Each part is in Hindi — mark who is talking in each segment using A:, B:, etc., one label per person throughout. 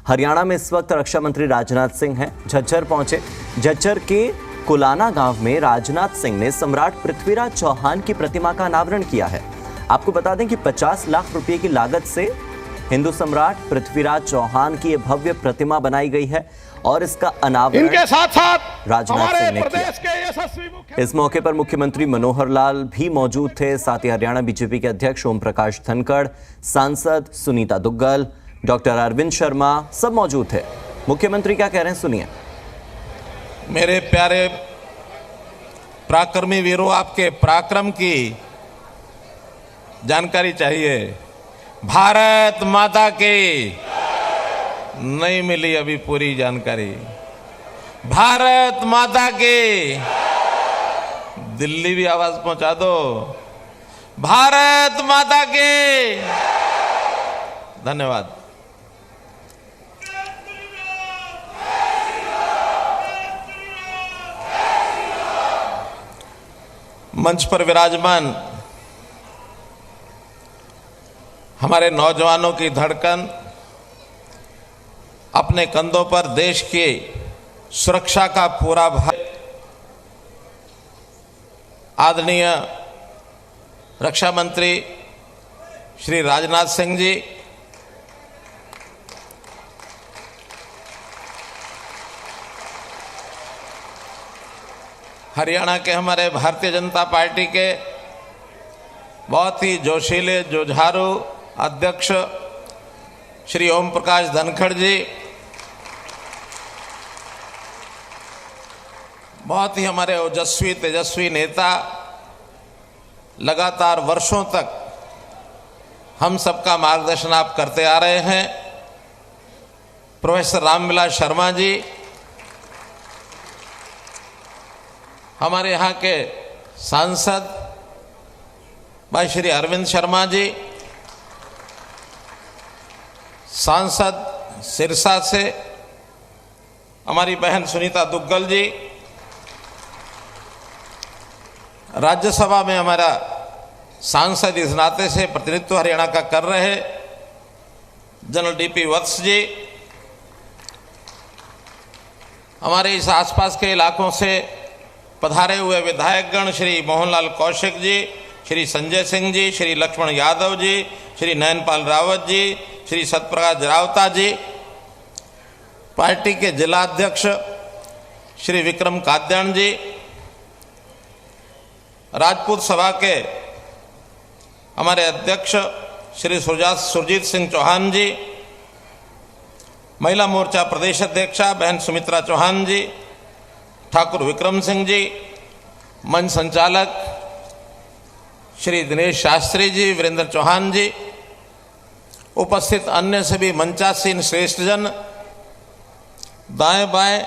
A: हरियाणा में इस वक्त रक्षा मंत्री राजनाथ सिंह हैं, झज्जर पहुंचे। झज्जर के कुलाना गांव में राजनाथ सिंह ने सम्राट पृथ्वीराज चौहान की प्रतिमा का अनावरण किया है। आपको बता दें कि 50 लाख रुपए की लागत से हिंदू सम्राट पृथ्वीराज चौहान की यह भव्य प्रतिमा बनाई गई है और इसका अनावरण
B: इनके साथ
A: राजनाथ सिंह ने किया। इस मौके पर मुख्यमंत्री मनोहर लाल भी मौजूद थे। साथ ही हरियाणा बीजेपी के अध्यक्ष ओम प्रकाश धनखड़, सांसद सुनीता दुग्गल, डॉक्टर अरविंद शर्मा सब मौजूद थे। मुख्यमंत्री क्या कह रहे हैं सुनिए।
B: मेरे प्यारे पराक्रमी वीरों, आपके पराक्रम की जानकारी चाहिए। भारत माता की नहीं मिली अभी पूरी जानकारी। भारत माता की दिल्ली भी आवाज पहुंचा दो। भारत माता की। धन्यवाद। मंच पर विराजमान हमारे नौजवानों की धड़कन, अपने कंधों पर देश की सुरक्षा का पूरा भार, आदरणीय रक्षा मंत्री श्री राजनाथ सिंह जी, हरियाणा के हमारे भारतीय जनता पार्टी के बहुत ही जोशीले जुझारू अध्यक्ष श्री ओम प्रकाश धनखड़ जी, बहुत ही हमारे ओजस्वी तेजस्वी नेता, लगातार वर्षों तक हम सबका मार्गदर्शन आप करते आ रहे हैं। प्रोफेसर रामविलास शर्मा जी, हमारे यहाँ के सांसद भाई श्री अरविंद शर्मा जी, सांसद सिरसा से हमारी बहन सुनीता दुग्गल जी, राज्यसभा में हमारा सांसद इस नाते से प्रतिनिधित्व हरियाणा का कर रहे जनरल डीपी वत्स जी, हमारे इस आसपास के इलाकों से पधारे हुए विधायकगण श्री मोहनलाल कौशिक जी, श्री संजय सिंह जी, श्री लक्ष्मण यादव जी, श्री नयनपाल रावत जी, श्री सत्यप्रकाश रावता जी, पार्टी के जिलाध्यक्ष श्री विक्रम काद्यान जी, राजपूत सभा के हमारे अध्यक्ष श्री सुरजीत सिंह चौहान जी, महिला मोर्चा प्रदेश अध्यक्षा बहन सुमित्रा चौहान जी, ठाकुर विक्रम सिंह जी, मंच संचालक श्री दिनेश शास्त्री जी, वीरेंद्र चौहान जी, उपस्थित अन्य सभी मंचासीन श्रेष्ठजन, दाएं बाएं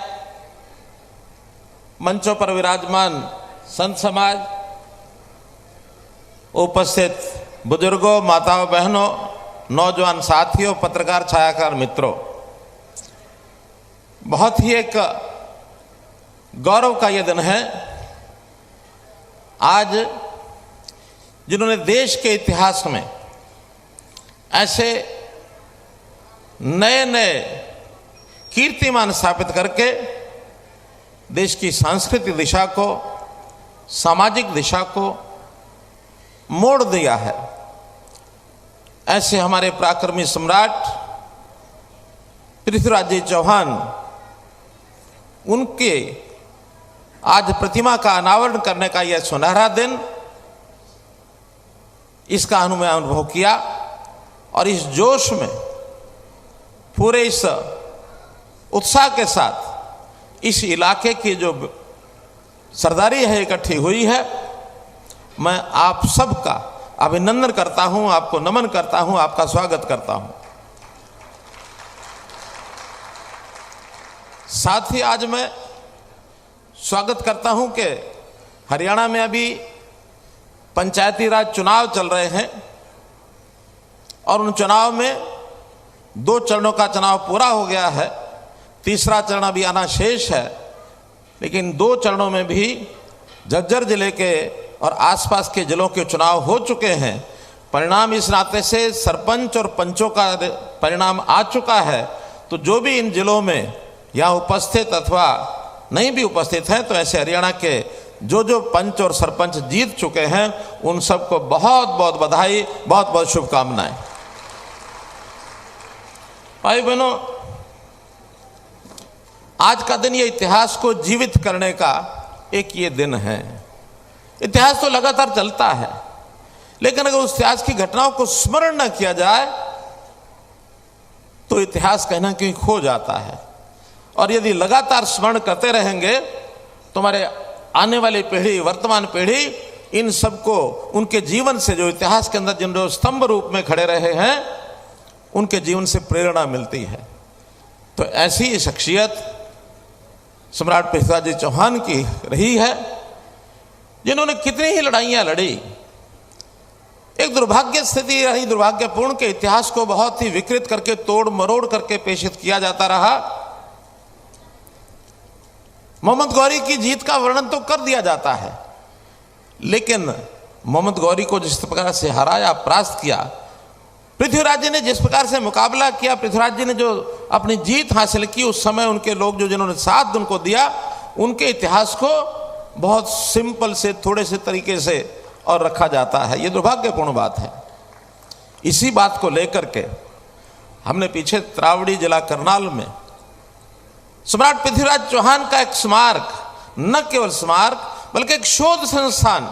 B: मंचों पर विराजमान संत समाज, उपस्थित बुजुर्गों, माताओं, बहनों, नौजवान साथियों, पत्रकार छायाकार मित्रों, बहुत ही एक गौरव का यह दिन है आज, जिन्होंने देश के इतिहास में ऐसे नए नए कीर्तिमान स्थापित करके देश की सांस्कृतिक दिशा को, सामाजिक दिशा को मोड़ दिया है। ऐसे हमारे पराक्रमी सम्राट पृथ्वीराज जी चौहान, उनके आज प्रतिमा का अनावरण करने का यह सुनहरा दिन, इसका अनुभव किया और इस जोश में, पूरे इस उत्साह के साथ इस इलाके की जो सरदारी है इकट्ठी हुई है, मैं आप सबका अभिनंदन करता हूं, आपको नमन करता हूं, आपका स्वागत करता हूं। साथ ही आज मैं स्वागत करता हूं कि हरियाणा में अभी पंचायती राज चुनाव चल रहे हैं और उन चुनाव में 2 चरणों का चुनाव पूरा हो गया है, तीसरा चरण अभी आना शेष है। लेकिन 2 चरणों में भी झज्जर जिले के और आसपास के जिलों के चुनाव हो चुके हैं। परिणाम इस नाते से सरपंच और पंचों का परिणाम आ चुका है, तो जो भी इन जिलों में यहाँ उपस्थित अथवा नहीं भी उपस्थित हैं, तो ऐसे हरियाणा के जो जो पंच और सरपंच जीत चुके हैं उन सबको बहुत बहुत बधाई, बहुत बहुत शुभकामनाएं। भाई बहनों, आज का दिन ये इतिहास को जीवित करने का एक ये दिन है। इतिहास तो लगातार चलता है, लेकिन अगर उस इतिहास की घटनाओं को स्मरण न किया जाए तो इतिहास कहीं ना कहीं खो जाता है। और यदि लगातार स्मरण करते रहेंगे तो हमारे आने वाली पीढ़ी, वर्तमान पीढ़ी, इन सबको उनके जीवन से, जो इतिहास के अंदर जिन स्तंभ रूप में खड़े रहे हैं, उनके जीवन से प्रेरणा मिलती है। तो ऐसी शख्सियत सम्राट पृथ्वीराज जी चौहान की रही है, जिन्होंने कितनी ही लड़ाइयां लड़ी। एक दुर्भाग्य स्थिति रही, दुर्भाग्यपूर्ण के इतिहास को बहुत ही विकृत करके, तोड़ मरोड़ करके पेशित किया जाता रहा। मोहम्मद गौरी की जीत का वर्णन तो कर दिया जाता है, लेकिन मोहम्मद गौरी को जिस प्रकार से हराया, परास्त किया, पृथ्वीराज जी ने जिस प्रकार से मुकाबला किया, पृथ्वीराज जी ने जो अपनी जीत हासिल की, उस समय उनके लोग जो जिन्होंने साथ उनको दिया, उनके इतिहास को बहुत सिंपल से, थोड़े से तरीके से और रखा जाता है। ये दुर्भाग्यपूर्ण बात है। इसी बात को लेकर के हमने पीछे त्रावड़ी जिला करनाल में सम्राट पृथ्वीराज चौहान का एक स्मारक, न केवल स्मारक बल्कि एक शोध संस्थान,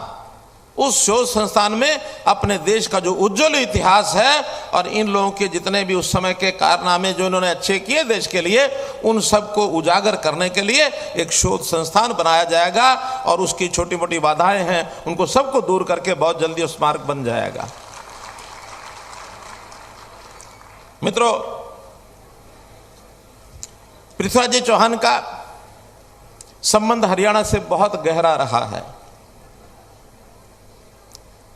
B: उस शोध संस्थान में अपने देश का जो उज्जवल इतिहास है और इन लोगों के जितने भी उस समय के कारनामे जो इन्होंने अच्छे किए देश के लिए, उन सबको उजागर करने के लिए एक शोध संस्थान बनाया जाएगा। और उसकी छोटी मोटी बाधाएं हैं, उनको सबको दूर करके बहुत जल्दी उस स्मारक बन जाएगा। मित्रों, पृथ्वीराज जी चौहान का संबंध हरियाणा से बहुत गहरा रहा है।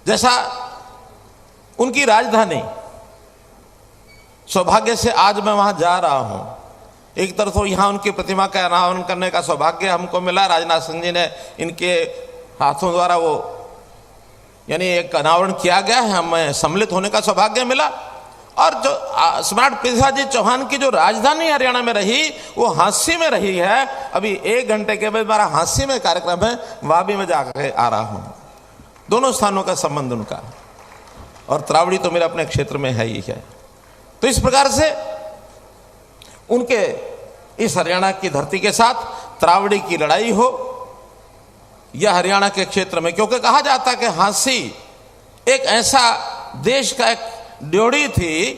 B: जैसा उनकी राजधानी, सौभाग्य से आज मैं वहां जा रहा हूं। एक तरफ तो यहां उनकी प्रतिमा का अनावरण करने का सौभाग्य हमको मिला, राजनाथ सिंह जी ने इनके हाथों द्वारा वो यानी एक अनावरण किया गया है, हमें सम्मिलित होने का सौभाग्य मिला। और जो सम्राट पृथ्वीराज जी चौहान की जो राजधानी हरियाणा में रही, वो हांसी में रही है। अभी 1 घंटे के बाद हमारा हांसी में कार्यक्रम है, वहां भी मैं जाकर आ रहा हूं। दोनों स्थानों का संबंध उनका, और त्रावड़ी तो मेरे अपने क्षेत्र में है ही है। तो इस प्रकार से उनके इस हरियाणा की धरती के साथ त्रावड़ी की लड़ाई हो, यह हरियाणा के क्षेत्र में, क्योंकि कहा जाता है कि हांसी एक ऐसा देश का एक ड्योढ़ी थी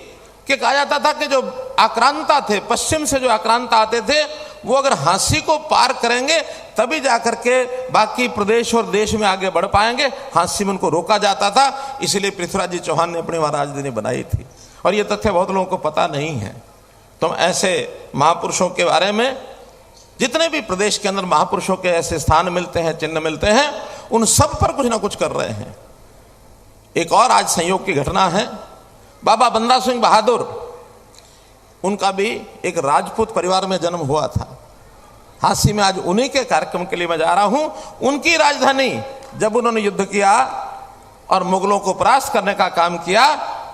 B: कि कहा जाता था कि जो आक्रांता थे, पश्चिम से जो आक्रांता आते थे, वो अगर हांसी को पार करेंगे तभी जाकर के बाकी प्रदेश और देश में आगे बढ़ पाएंगे। हांसी में उनको रोका जाता था, इसलिए पृथ्वीराज जी चौहान ने अपनी वहां राजधानी बनाई थी। और ये तथ्य बहुत लोगों को पता नहीं है। तो हम ऐसे महापुरुषों के बारे में, जितने भी प्रदेश के अंदर महापुरुषों के ऐसे स्थान मिलते हैं, चिन्ह मिलते हैं, उन सब पर कुछ ना कुछ कर रहे हैं। एक और आज संयोग की घटना है, बाबा बंदा सिंह बहादुर, उनका भी एक राजपूत परिवार में जन्म हुआ था। हांसी में आज उन्हीं के कार्यक्रम के लिए मैं जा रहा हूं। उनकी राजधानी, जब उन्होंने युद्ध किया और मुगलों को परास्त करने का काम किया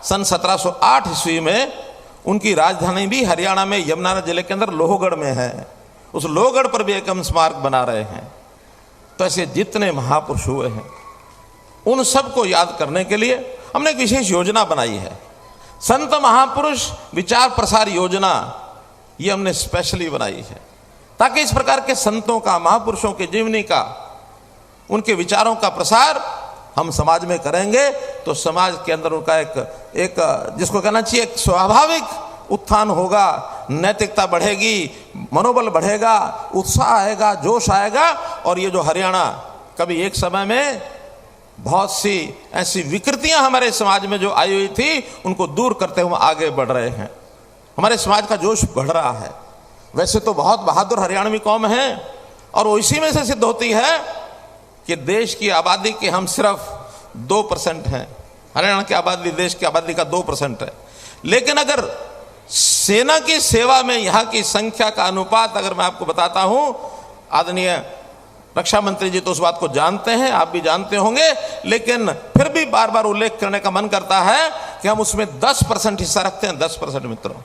B: सन 1708 ईस्वी में, उनकी राजधानी भी हरियाणा में यमुनानगर जिले के अंदर लोहगढ़ में है। उस लोहगढ़ पर भी एक हम स्मारक बना रहे हैं। तो ऐसे जितने महापुरुष हुए हैं, उन सबको याद करने के लिए हमने एक विशेष योजना बनाई है, संत महापुरुष विचार प्रसार योजना। ये हमने स्पेशली बनाई है ताकि इस प्रकार के संतों का, महापुरुषों की जीवनी का, उनके विचारों का प्रसार हम समाज में करेंगे तो समाज के अंदर उनका एक जिसको कहना चाहिए एक स्वाभाविक उत्थान होगा, नैतिकता बढ़ेगी, मनोबल बढ़ेगा, उत्साह आएगा, जोश आएगा। और ये जो हरियाणा, कभी एक समय में बहुत सी ऐसी विकृतियां हमारे समाज में जो आई हुई थी, उनको दूर करते हुए आगे बढ़ रहे हैं। हमारे समाज का जोश बढ़ रहा है। वैसे तो बहुत बहादुर हरियाणवी कौम है, और वो इसी में से सिद्ध होती है कि देश की आबादी के हम सिर्फ 2% हैं। हरियाणा की आबादी देश की आबादी का 2% है। लेकिन अगर सेना की सेवा में यहाँ की संख्या का अनुपात अगर मैं आपको बताता हूं, आदरणीय रक्षा मंत्री जी तो उस बात को जानते हैं, आप भी जानते होंगे, लेकिन फिर भी बार बार उल्लेख करने का मन करता है कि हम उसमें 10% हिस्सा रखते हैं। 10% मित्रों,